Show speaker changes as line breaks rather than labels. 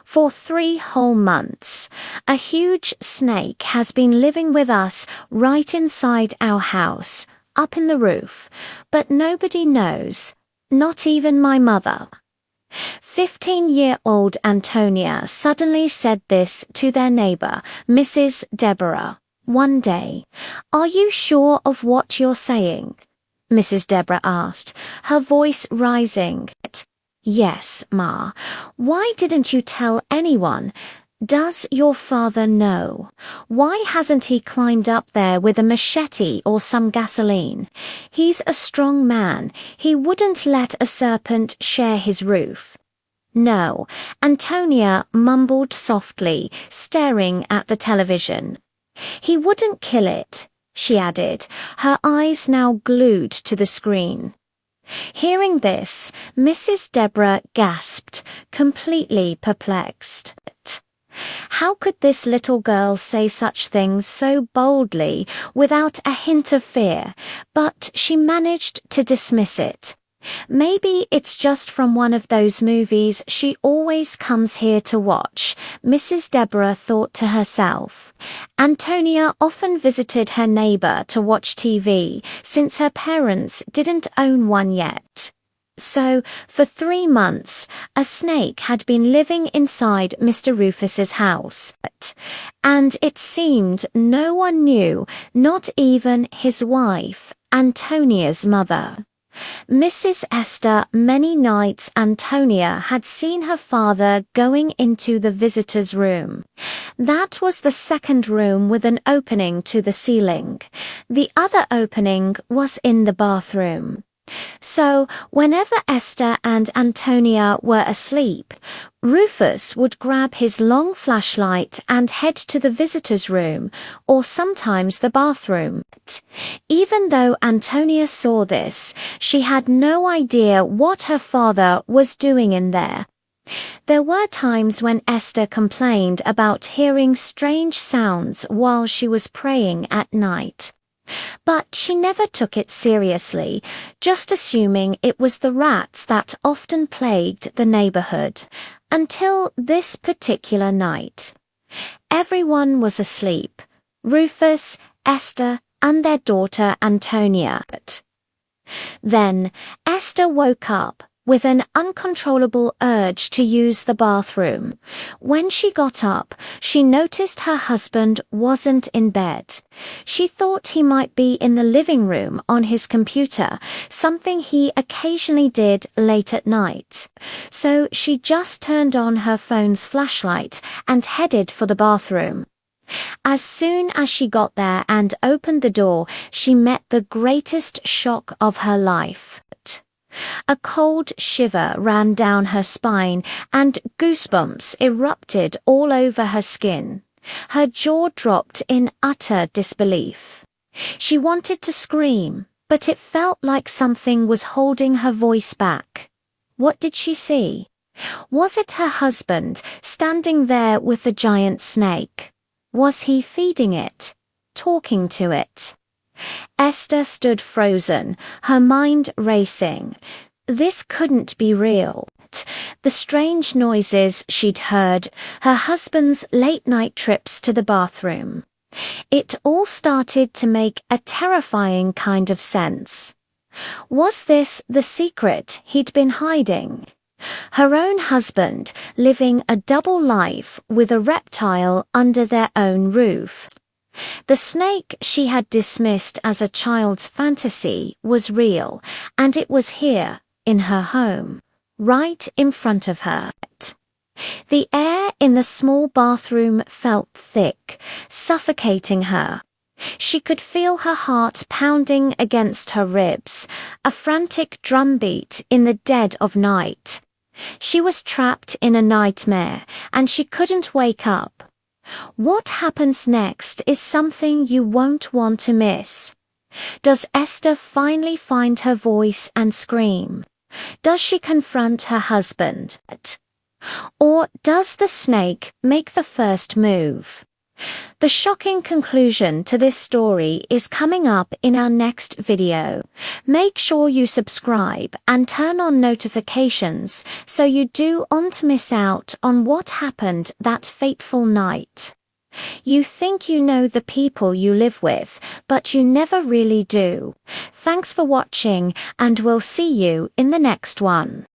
For 3 whole months, a huge snake has been living with us right inside our house, up in the roof, but nobody knows, not even my mother. 15-year-old Antonia suddenly said this to their neighbor, Mrs. Deborah, one day. "Are you sure of what you're saying?" Mrs. Deborah asked, her voice rising. "Yes, Ma. Why didn't you tell anyone? Does your father know? Why hasn't he climbed up there with a machete or some gasoline? He's a strong man. He wouldn't let a serpent share his roof." "No," Antonia mumbled softly, staring at the television. "He wouldn't kill it," she added, her eyes now glued to the screen. Hearing this, Mrs. Deborah gasped, completely perplexed. How could this little girl say such things so boldly without a hint of fear? But she managed to dismiss it. "Maybe it's just from one of those movies she always comes here to watch," Mrs. Deborah thought to herself. Antonia often visited her neighbor to watch TV since her parents didn't own one yet. So, for 3 months, a snake had been living inside Mr. Rufus's house, and it seemed no one knew, not even his wife, Antonia's mother. Mrs. Esther, many nights Antonia had seen her father going into the visitor's room. That was the second room with an opening to the ceiling. The other opening was in the bathroom. So, whenever Esther and Antonia were asleep, Rufus would grab his long flashlight and head to the visitor's room, or sometimes the bathroom. Even though Antonia saw this, she had no idea what her father was doing in there. There were times when Esther complained about hearing strange sounds while she was praying at night. But she never took it seriously, just assuming it was the rats that often plagued the neighborhood, until this particular night. Everyone was asleep, Rufus, Esther, and their daughter Antonia. Then Esther woke up with an uncontrollable urge to use the bathroom. When she got up, she noticed her husband wasn't in bed. She thought he might be in the living room on his computer, something he occasionally did late at night. So she just turned on her phone's flashlight and headed for the bathroom. As soon as she got there and opened the door, she met the greatest shock of her life. A cold shiver ran down her spine and goosebumps erupted all over her skin. Her jaw dropped in utter disbelief. She wanted to scream, but it felt like something was holding her voice back. What did she see? Was it her husband standing there with the giant snake? Was he feeding it? Talking to it? Esther stood frozen, her mind racing. This couldn't be real. The strange noises she'd heard, her husband's late-night trips to the bathroom. It all started to make a terrifying kind of sense. Was this the secret he'd been hiding? Her own husband living a double life with a reptile under their own roof. The snake she had dismissed as a child's fantasy was real, and it was here, in her home, right in front of her. The air in the small bathroom felt thick, suffocating her. She could feel her heart pounding against her ribs, a frantic drumbeat in the dead of night. She was trapped in a nightmare, and she couldn't wake up. What happens next is something you won't want to miss. Does Esther finally find her voice and scream? Does she confront her husband? Or does the snake make the first move? The shocking conclusion to this story is coming up in our next video. Make sure you subscribe and turn on notifications so you don't miss out on what happened that fateful night. You think you know the people you live with, but you never really do. Thanks for watching, and we'll see you in the next one.